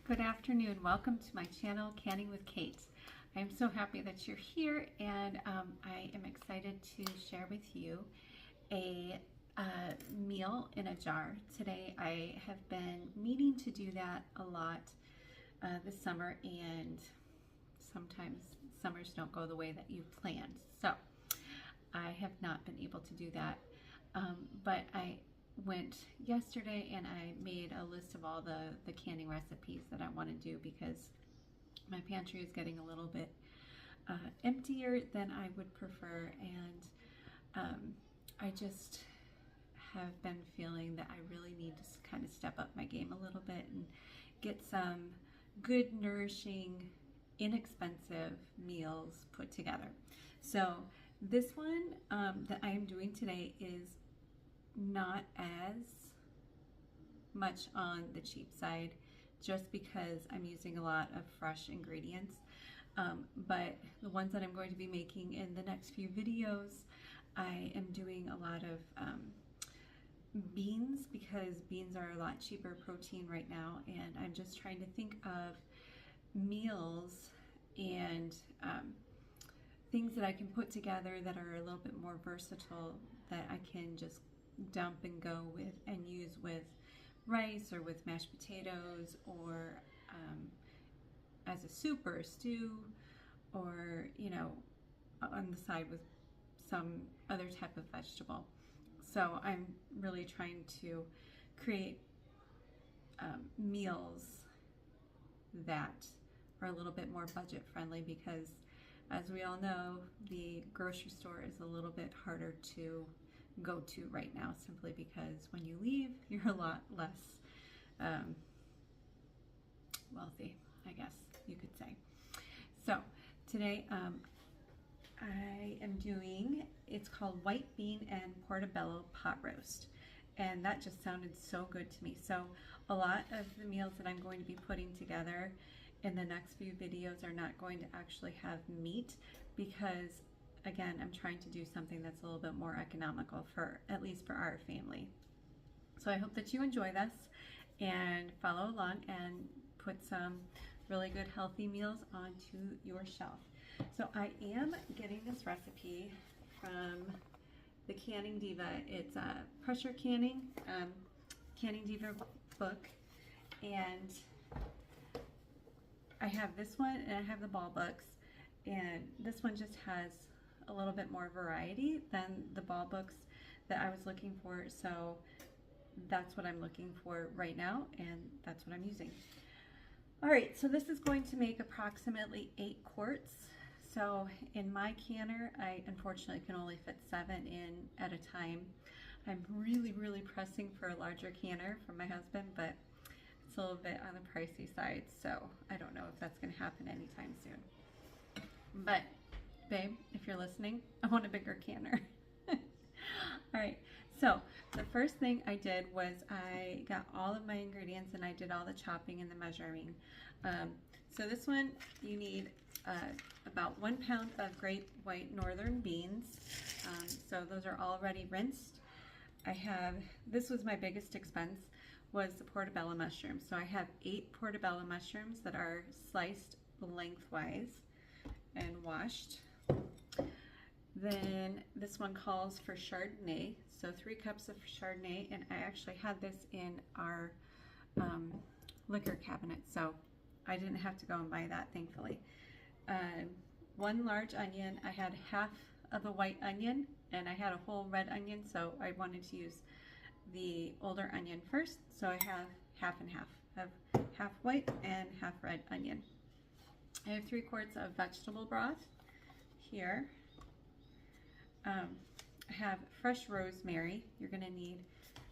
Good afternoon. Welcome to my channel, Canning with Kate. I am so happy that you're here, and I am excited to share with you a meal in a jar. Today I have been meaning to do that a lot this summer, and sometimes summers don't go the way that you planned. So I have not been able to do that, but I went yesterday and I made a list of all the canning recipes that I want to do, because my pantry is getting a little bit emptier than I would prefer, and I just have been feeling that I really need to kind of step up my game a little bit and get some good, nourishing, inexpensive meals put together. So this one that I am doing today is not as much on the cheap side, just because I'm using a lot of fresh ingredients, but the ones that I'm going to be making in the next few videos, I am doing a lot of beans, because beans are a lot cheaper protein right now, and I'm just trying to think of meals and things that I can put together that are a little bit more versatile, that I can just dump and go with and use with rice or with mashed potatoes, or as a soup or a stew, or on the side with some other type of vegetable. So I'm really trying to create meals that are a little bit more budget friendly, because as we all know, the grocery store is a little bit harder to go to right now, simply because when you leave, you're a lot less wealthy, I guess you could say. So today I am doing, it's called white bean and portobello pot roast, and that just sounded so good to me. So a lot of the meals that I'm going to be putting together in the next few videos are not going to actually have meat, because again, I'm trying to do something that's a little bit more economical, for at least for our family. So I hope that you enjoy this and follow along and put some really good healthy meals onto your shelf. So I am getting this recipe from the Canning Diva. It's a pressure canning, Canning Diva book, and I have this one and I have the ball books, and this one just has a little bit more variety than the ball books that I was looking for. So that's what I'm looking for right now, and that's what I'm using. All right, so this is going to make approximately 8 quarts. So in my canner, I unfortunately can only fit 7 in at a time. I'm really pressing for a larger canner from my husband, but it's a little bit on the pricey side, so I don't know if that's going to happen anytime soon. But babe, if you're listening, I want a bigger canner. All right, so the first thing I did was I got all of my ingredients and I did all the chopping and the measuring. So this one, you need about 1 pound of great white northern beans. So those are already rinsed. I have, this was my biggest expense, was the portobello mushrooms. So I have 8 portobello mushrooms that are sliced lengthwise and washed. Then this one calls for Chardonnay, so 3 cups of Chardonnay, and I actually had this in our liquor cabinet, so I didn't have to go and buy that, thankfully. 1 large onion. I had half of a white onion and I had a whole red onion, so I wanted to use the older onion first, so I have half and half. I have half white and half red onion. I have 3 quarts of vegetable broth here. I have fresh rosemary. You're going to need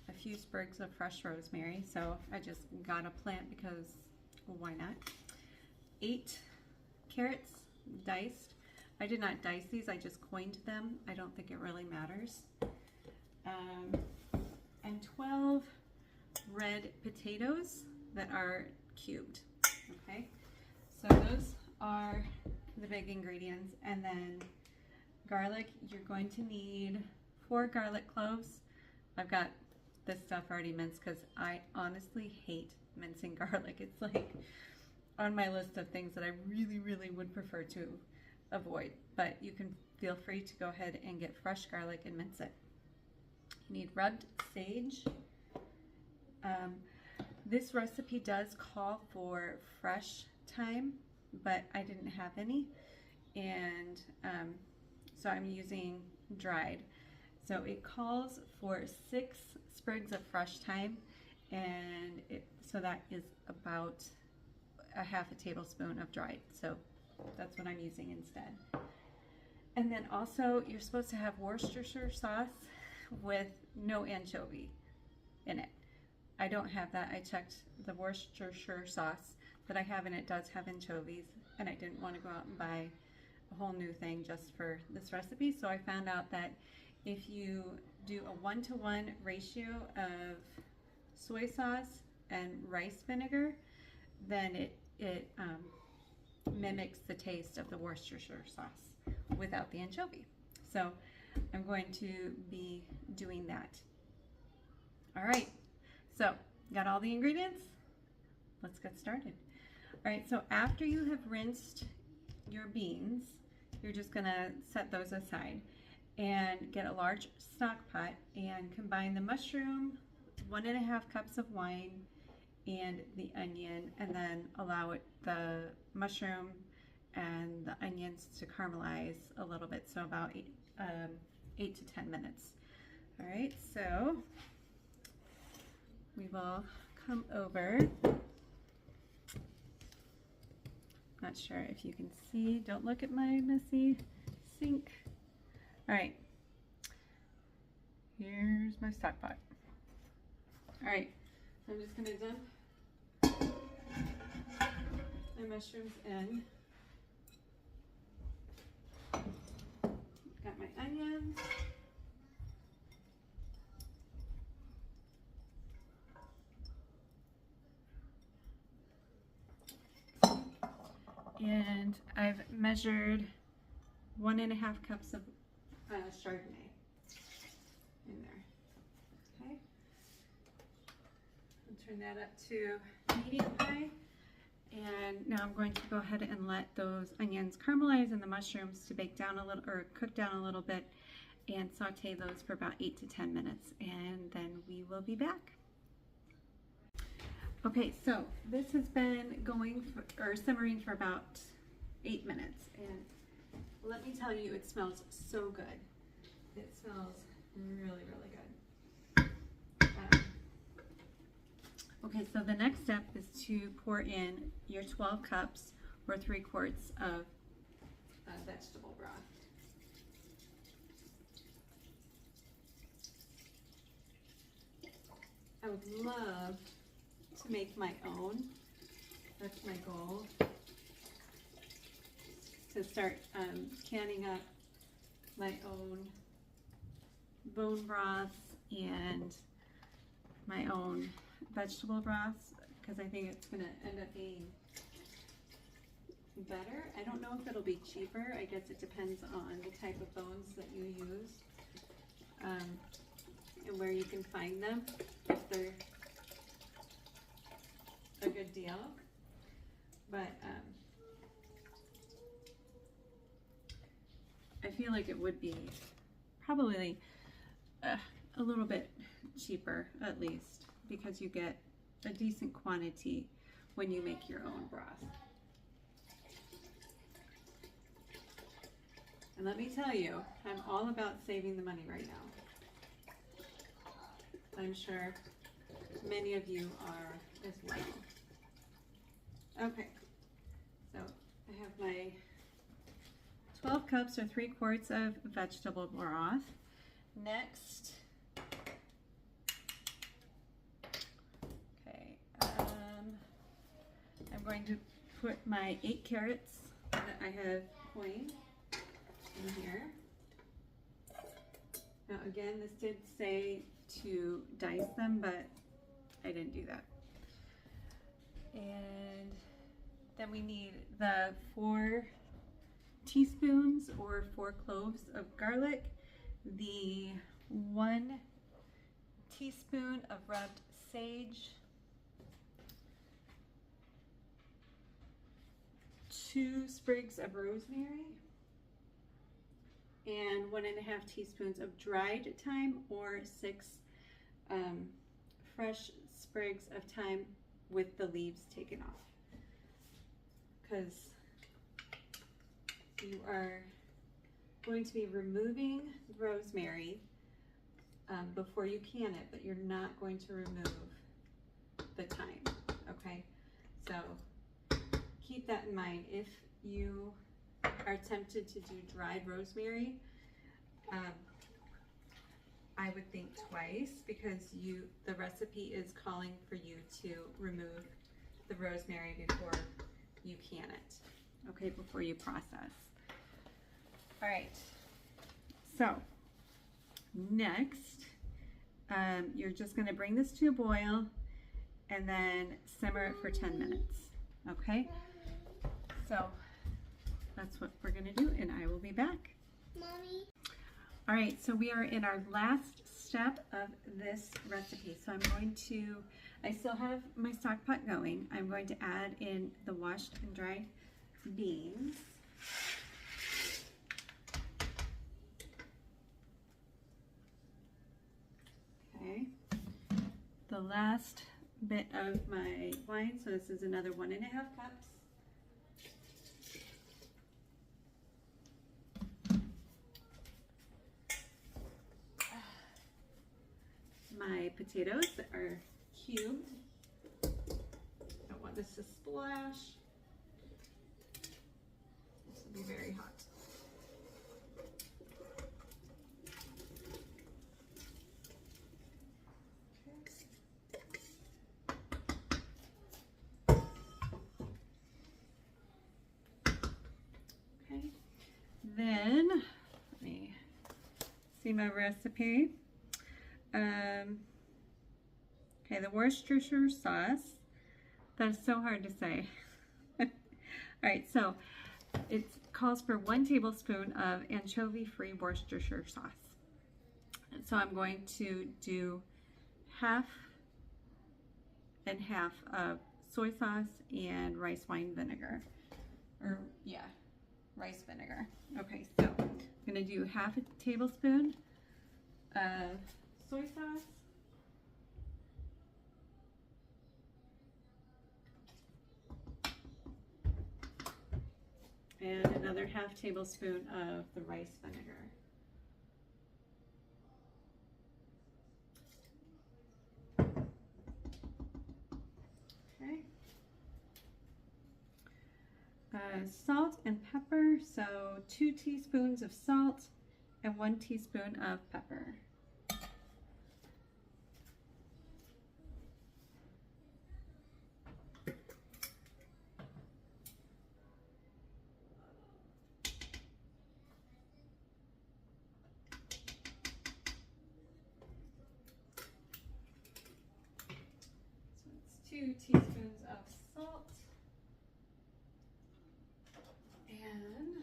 a few sprigs of fresh rosemary, so I just got a plant because, well, why not? 8 carrots diced. I did not dice these, I just coined them. I don't think it really matters. And 12 red potatoes that are cubed. Okay, so those are the big ingredients. And then garlic, you're going to need 4 garlic cloves. I've got this stuff already minced because I honestly hate mincing garlic. It's like on my list of things that I really, really would prefer to avoid. But you can feel free to go ahead and get fresh garlic and mince it. You need rubbed sage. This recipe does call for fresh thyme, but I didn't have any, and so I'm using dried. So it calls for 6 sprigs of fresh thyme, and so that is about a half a tablespoon of dried. So that's what I'm using instead. And then also you're supposed to have Worcestershire sauce with no anchovy in it. I don't have that. I checked the Worcestershire sauce that I have, and it does have anchovies, and I didn't want to go out and buy a whole new thing just for this recipe. So I found out that if you do a 1-to-1 ratio of soy sauce and rice vinegar, then it mimics the taste of the Worcestershire sauce without the anchovy. So I'm going to be doing that. All right, so got all the ingredients? Let's get started. All right, so after you have rinsed your beans, you're just gonna set those aside and get a large stock pot and combine the mushroom, 1.5 cups of wine, and the onion, and then allow the mushroom and the onions to caramelize a little bit, so about 8 to 10 minutes. All right, so we will come over. Not sure if you can see. Don't look at my messy sink. All right, here's my stock pot. All right, so I'm just gonna dump my mushrooms in. Got my onions. And I've measured 1.5 cups of Chardonnay in there. Okay. I'll turn that up to medium high. And now I'm going to go ahead and let those onions caramelize and the mushrooms to bake down a little, or cook down a little bit, and saute those for about 8 to 10 minutes, and then we will be back. Okay, so this has been going or simmering for about 8 minutes, and let me tell you, it smells so good. It smells really, really good. Okay, so the next step is to pour in your 12 cups or 3 quarts of vegetable broth. I would love to make my own. That's my goal. To start canning up my own bone broths and my own vegetable broths, because I think it's going to end up being better. I don't know if it'll be cheaper. I guess it depends on the type of bones that you use and where you can find them, if they're a good deal. But I feel like it would be probably a little bit cheaper, at least, because you get a decent quantity when you make your own broth. And let me tell you, I'm all about saving the money right now. I'm sure many of you are as well. Okay, so I have my 12 cups or 3 quarts of vegetable broth. Next, okay, I'm going to put my 8 carrots that I have coined in here. Now again, this did say to dice them, but I didn't do that. And then we need the 4 teaspoons or 4 cloves of garlic, the 1 teaspoon of rubbed sage, 2 sprigs of rosemary and 1.5 teaspoons of dried thyme, or 6 fresh sprigs of thyme with the leaves taken off, because you are going to be removing rosemary before you can it, but you're not going to remove the thyme, okay? So keep that in mind. If you are tempted to do dried rosemary, I would think twice, because the recipe is calling for you to remove the rosemary before you can it, okay, before you process. All right, so next, you're just going to bring this to a boil and then simmer it for 10 minutes, okay? So that's what we're going to do, and I will be back. Mommy. All right, so we are in our last step of this recipe. So I still have my stock pot going. I'm going to add in the washed and dried beans. Okay, the last bit of my wine, so this is another 1.5 cups. My potatoes that are cubed. Don't want this to splash. This will be very hot. Okay. Then let me see my recipe. Okay, the Worcestershire sauce. That's so hard to say. All right, so it calls for 1 tablespoon of anchovy-free Worcestershire sauce. And so I'm going to do half and half of soy sauce and rice wine vinegar. Or, yeah, rice vinegar. Okay, so I'm going to do half a tablespoon of soy sauce, and another half tablespoon of the rice vinegar. Okay. Salt and pepper, so 2 teaspoons of salt and 1 teaspoon of pepper. So it's 2 teaspoons of salt and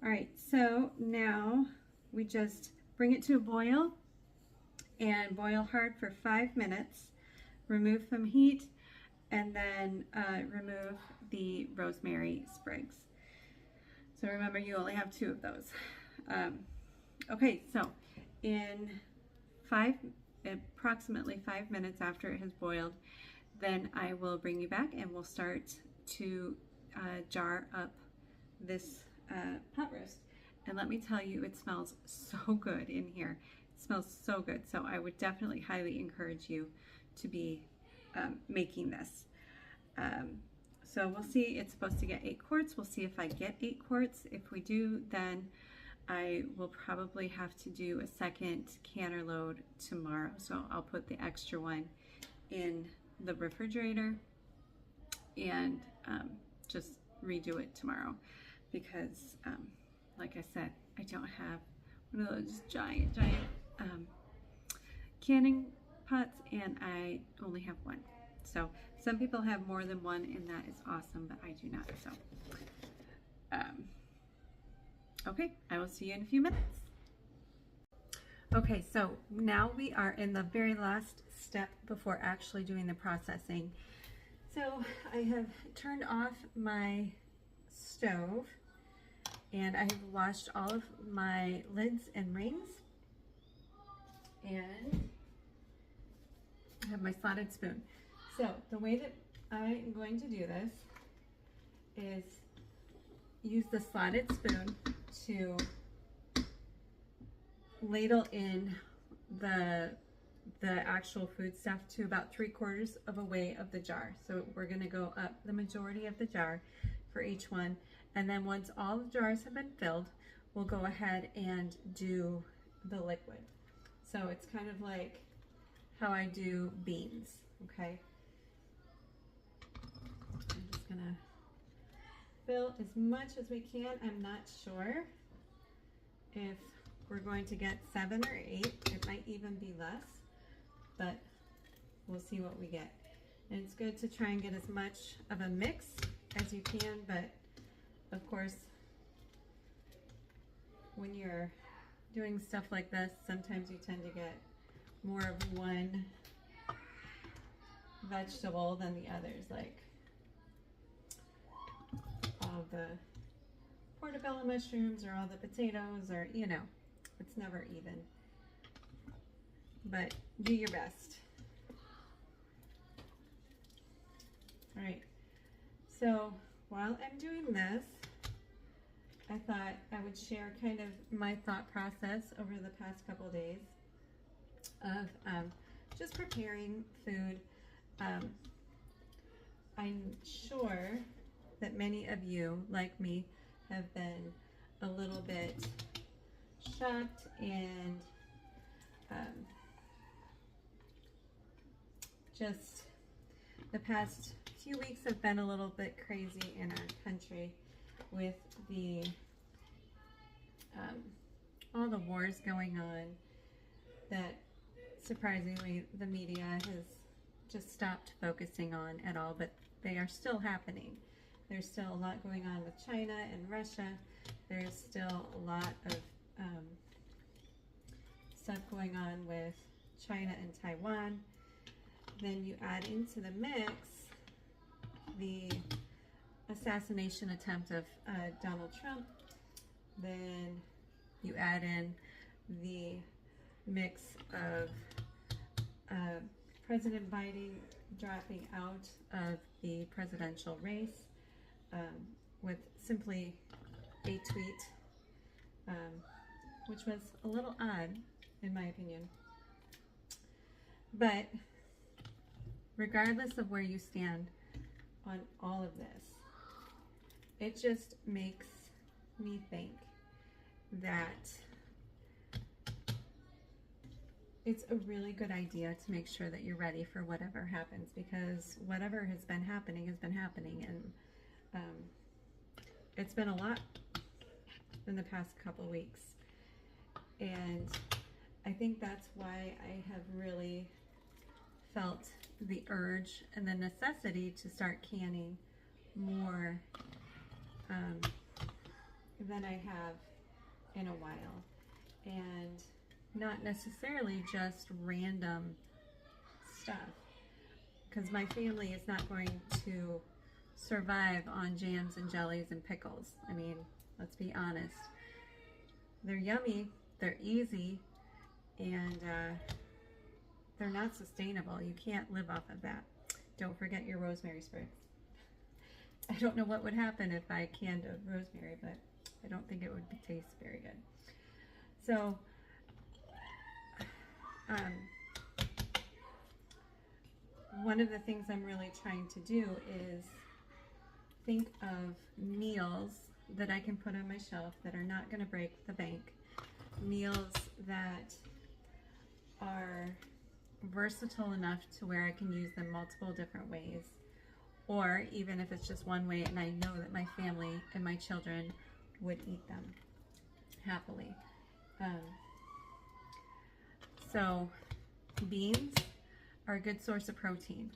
all right, so now we just bring it to a boil and boil hard for 5 minutes. Remove from heat, and then remove the rosemary sprigs. So remember, you only have 2 of those. Okay, so in approximately 5 minutes after it has boiled, then I will bring you back and we'll start to jar up this pot roast. And let me tell you, it smells so good in here. It smells so good. So I would definitely highly encourage you to be making this. So we'll see. It's supposed to get 8 quarts. We'll see if I get 8 quarts. If we do, then I will probably have to do a second canner load tomorrow. So I'll put the extra one in the refrigerator and just redo it tomorrow, because like I said, I don't have one of those giant canning pots, and I only have one. So some people have more than one, and that is awesome, but I do not. So okay, I will see you in a few minutes. Okay, so now we are in the very last step before actually doing the processing. So I have turned off my stove, and I have washed all of my lids and rings, and I have my slotted spoon. So the way that I am going to do this is use the slotted spoon to ladle in the actual food stuff to about 3/4 of a way of the jar. So we're going to go up the majority of the jar for each one, and then once all the jars have been filled, we'll go ahead and do the liquid. So it's kind of like how I do beans, okay? I'm just going to fill as much as we can. I'm not sure if we're going to get 7 or 8. It might even be less, but we'll see what we get. And it's good to try and get as much of a mix as you can, but of course, when you're doing stuff like this, sometimes you tend to get more of one vegetable than the others, like all the portobello mushrooms or all the potatoes, or you know, it's never even, but do your best. All right, so while I'm doing this, I thought I would share kind of my thought process over the past couple days of just preparing food. I'm sure that many of you, like me, have been a little bit shocked, and just the past few weeks have been a little bit crazy in our country with the all the wars going on that surprisingly the media has just stopped focusing on at all, but they are still happening. There's still a lot going on with China and Russia. There's still a lot of stuff going on with China and Taiwan. Then you add into the mix the assassination attempt of Donald Trump. Then you add in the mix of President Biden dropping out of the presidential race with simply a tweet, which was a little odd in my opinion. But regardless of where you stand on all of this, it just makes me think that it's a really good idea to make sure that you're ready for whatever happens, because whatever has been happening, and it's been a lot in the past couple weeks. And I think that's why I have really felt the urge and the necessity to start canning more than I have in a while, and not necessarily just random stuff, because my family is not going to survive on jams and jellies and pickles. I mean, let's be honest. They're yummy, they're easy, and they're not sustainable. You can't live off of that. Don't forget your rosemary sprigs. I don't know what would happen if I canned a rosemary, but I don't think it would taste very good. So, one of the things I'm really trying to do is think of meals that I can put on my shelf that are not going to break the bank. Meals that are versatile enough to where I can use them multiple different ways, or even if it's just one way and I know that my family and my children would eat them happily. Um, so beans are a good source of protein,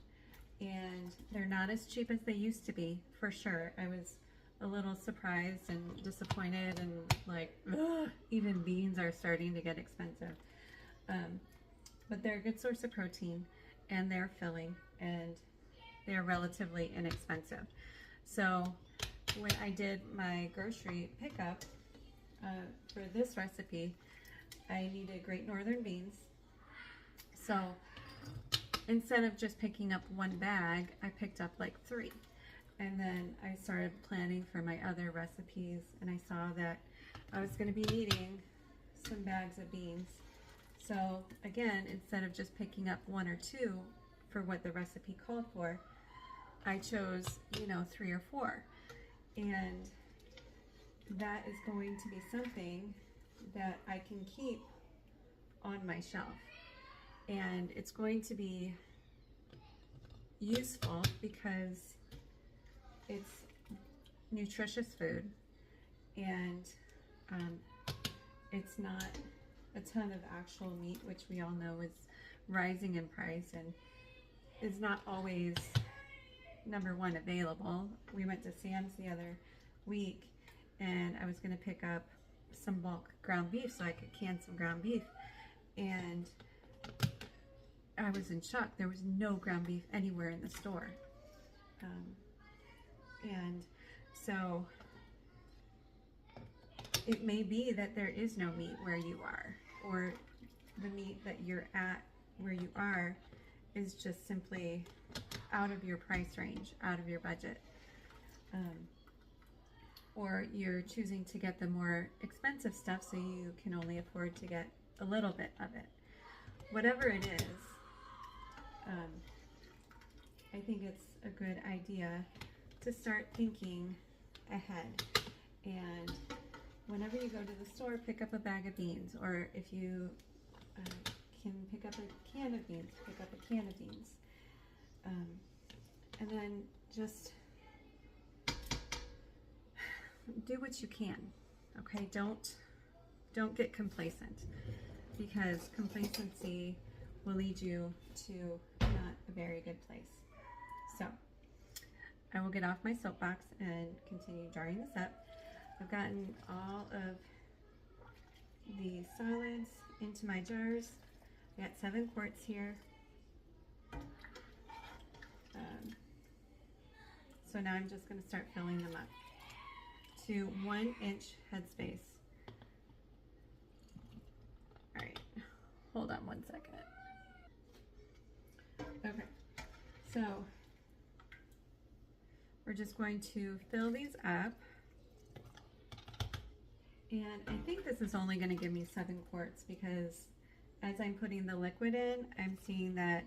and they're not as cheap as they used to be, for sure. I was a little surprised and disappointed, and like, ugh, even beans are starting to get expensive. But they're a good source of protein, and they're filling, and they're relatively inexpensive. So when I did my grocery pickup for this recipe, I needed Great Northern beans. So instead of just picking up one bag, I picked up like 3. And then I started planning for my other recipes, and I saw that I was going to be needing some bags of beans. So again, instead of just picking up 1 or 2 for what the recipe called for, I chose, 3 or 4. And that is going to be something that I can keep on my shelf. And it's going to be useful because it's nutritious food, and it's not a ton of actual meat, which we all know is rising in price and is not always #1 available. We went to Sam's the other week, and I was going to pick up some bulk ground beef so I could can some ground beef, and I was in shock. There was no ground beef anywhere in the store. And so it may be that there is no meat where you are, or the meat that you're at where you are is just simply out of your price range, out of your budget. Or you're choosing to get the more expensive stuff so you can only afford to get a little bit of it. Whatever it is, I think it's a good idea to start thinking ahead. And whenever you go to the store, pick up a bag of beans, or if you can pick up a can of beans, pick up a can of beans. And then just do what you can, okay? Don't get complacent, because complacency will lead you to not a very good place. So I will get off my soapbox and continue jarring this up. I've gotten all of the solids into my jars. I got 7 quarts here. So now I'm just going to start filling them up to 1-inch headspace. All right, hold on 1 second. Okay, so we're just going to fill these up. And I think this is only going to give me 7 quarts, because as I'm putting the liquid in, I'm seeing that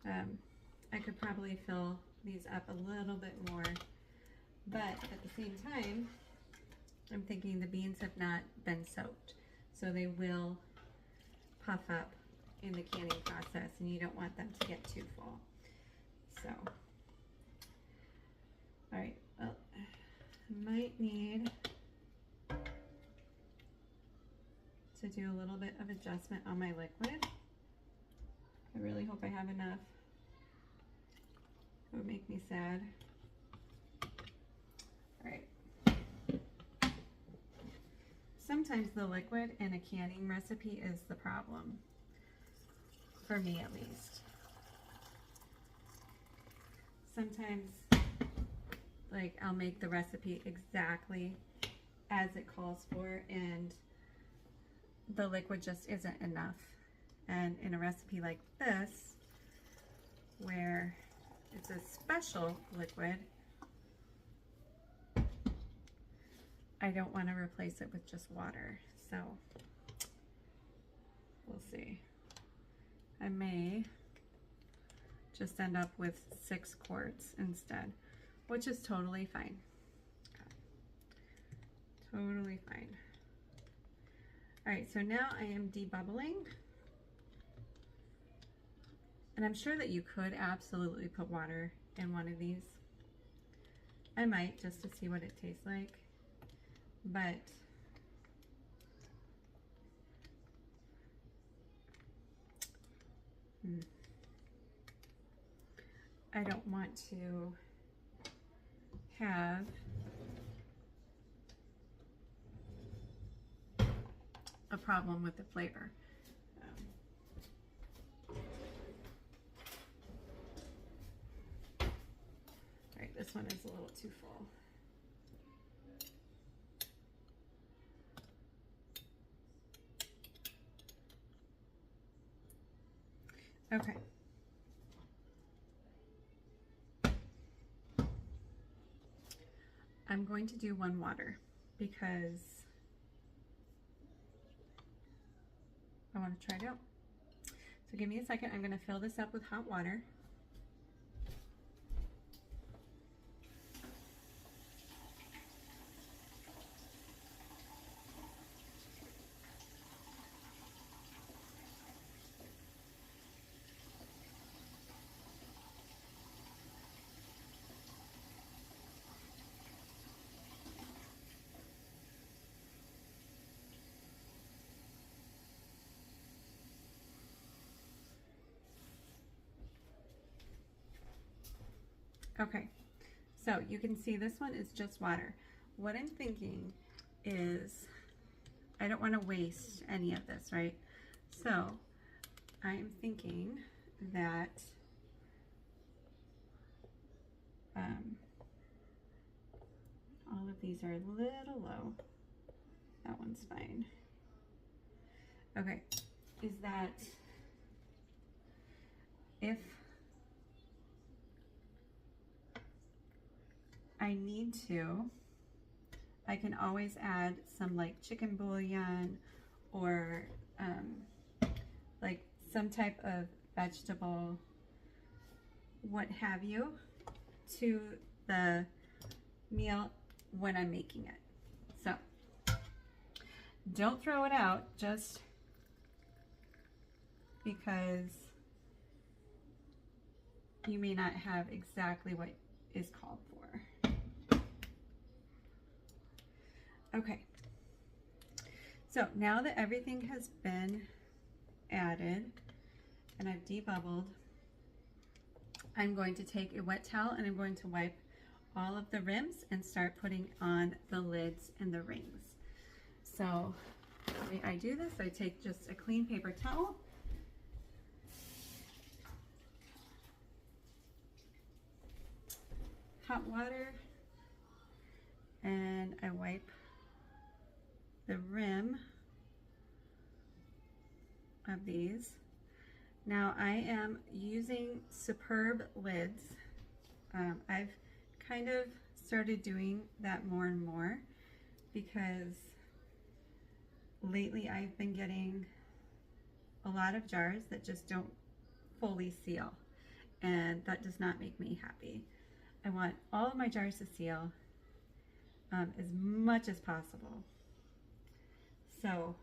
I could probably fill these up a little bit more. But at the same time, I'm thinking the beans have not been soaked, so they will puff up in the canning process, and you don't want them to get too full. So, all right, well, I might need to do a little bit of adjustment on my liquid. I really hope I have enough. It would make me sad. All right. Sometimes the liquid in a canning recipe is the problem, for me at least. Sometimes, like, I'll make the recipe exactly as it calls for, and the liquid just isn't enough. And in a recipe like this, where it's a special liquid, I don't want to replace it with just water. So we'll see. I may just end up with 6 quarts instead, which is totally fine. Totally fine. All right, so now I am debubbling. And I'm sure that you could absolutely put water in one of these. I might, just to see what it tastes like. But I don't want to have a problem with the flavor. All right, this one is a little too full. Okay. I'm going to do 1 water because I want to try it out. So give me a second. I'm going to fill this up with hot water. Okay, so you can see this one is just water. What I'm thinking is I don't want to waste any of this, right? So I'm thinking that all of these are a little low. That one's fine. Okay, is that if I need to, I can always add some like chicken bouillon or like some type of vegetable, what have you, to the meal when I'm making it. So don't throw it out just because you may not have exactly what is called for. Okay, so now that everything has been added and I've debubbled, I'm going to take a wet towel and I'm going to wipe all of the rims and start putting on the lids and the rings. So the way I do this, I take just a clean paper towel, hot water, and I wipe the rim of these. Now I am using Superb lids. I've kind of started doing that more and more because lately I've been getting a lot of jars that just don't fully seal, and that does not make me happy. I want all of my jars to seal as much as possible. So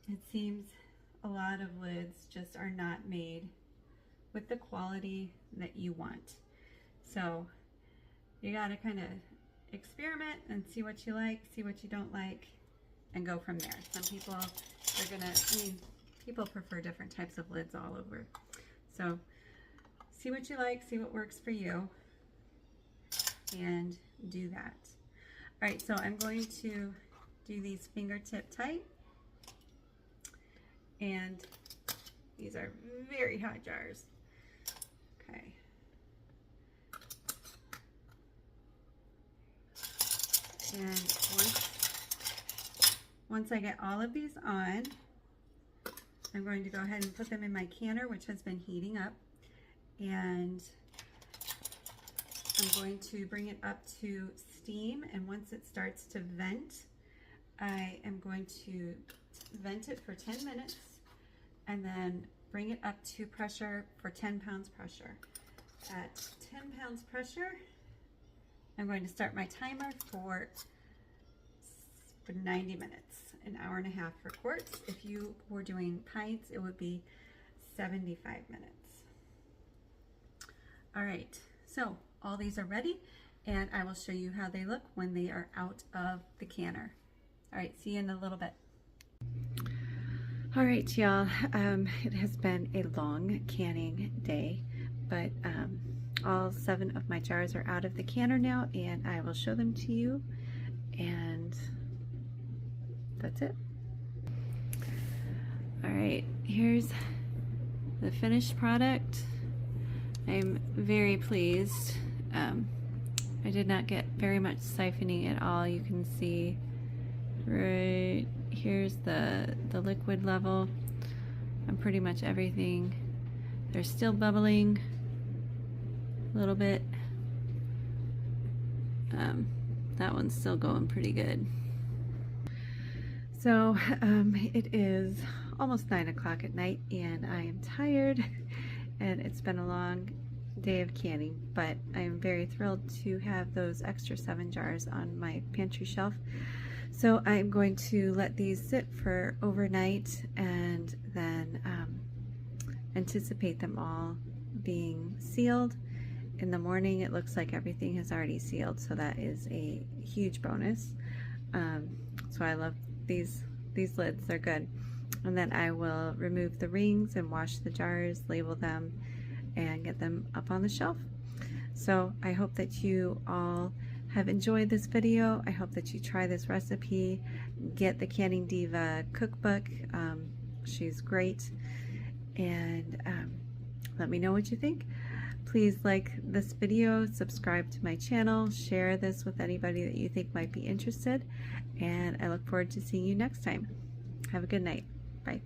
it seems a lot of lids just are not made with the quality that you want. So you gotta kind of experiment and see what you like, see what you don't like, and go from there. Some people are gonna, I mean, people prefer different types of lids all over. So see what you like, see what works for you, and do that. All right, so I'm going to do these fingertip tight, and these are very hot jars. Okay. And once I get all of these on, I'm going to go ahead and put them in my canner, which has been heating up, and I'm going to bring it up to steam, and once it starts to vent, I am going to vent it for 10 minutes and then bring it up to pressure for 10 pounds pressure. At 10 pounds pressure, I'm going to start my timer for 90 minutes, an hour and a half for quarts. If you were doing pints, it would be 75 minutes. All right, so all these are ready, and I will show you how they look when they are out of the canner. All right, see you in a little bit. All right, y'all, it has been a long canning day, but all 7 of my jars are out of the canner now, and I will show them to you, and that's it. All right, here's the finished product. I'm very pleased. I did not get very much siphoning at all. You can see right here's the liquid level on pretty much everything. They're still bubbling a little bit. That one's still going pretty good. So it is almost 9 o'clock at night, and I am tired, and it's been a long day of canning, but I am very thrilled to have those extra 7 jars on my pantry shelf. So I'm going to let these sit for overnight, and then anticipate them all being sealed. In the morning, it looks like everything is already sealed, so that is a huge bonus. So I love these lids, they're good. And then I will remove the rings and wash the jars, label them, and get them up on the shelf. So I hope that you all have enjoyed this video. I hope that you try this recipe. Get the Canning Diva cookbook. She's great. And let me know what you think. Please like this video, subscribe to my channel, share this with anybody that you think might be interested, and I look forward to seeing you next time. Have a good night. Bye.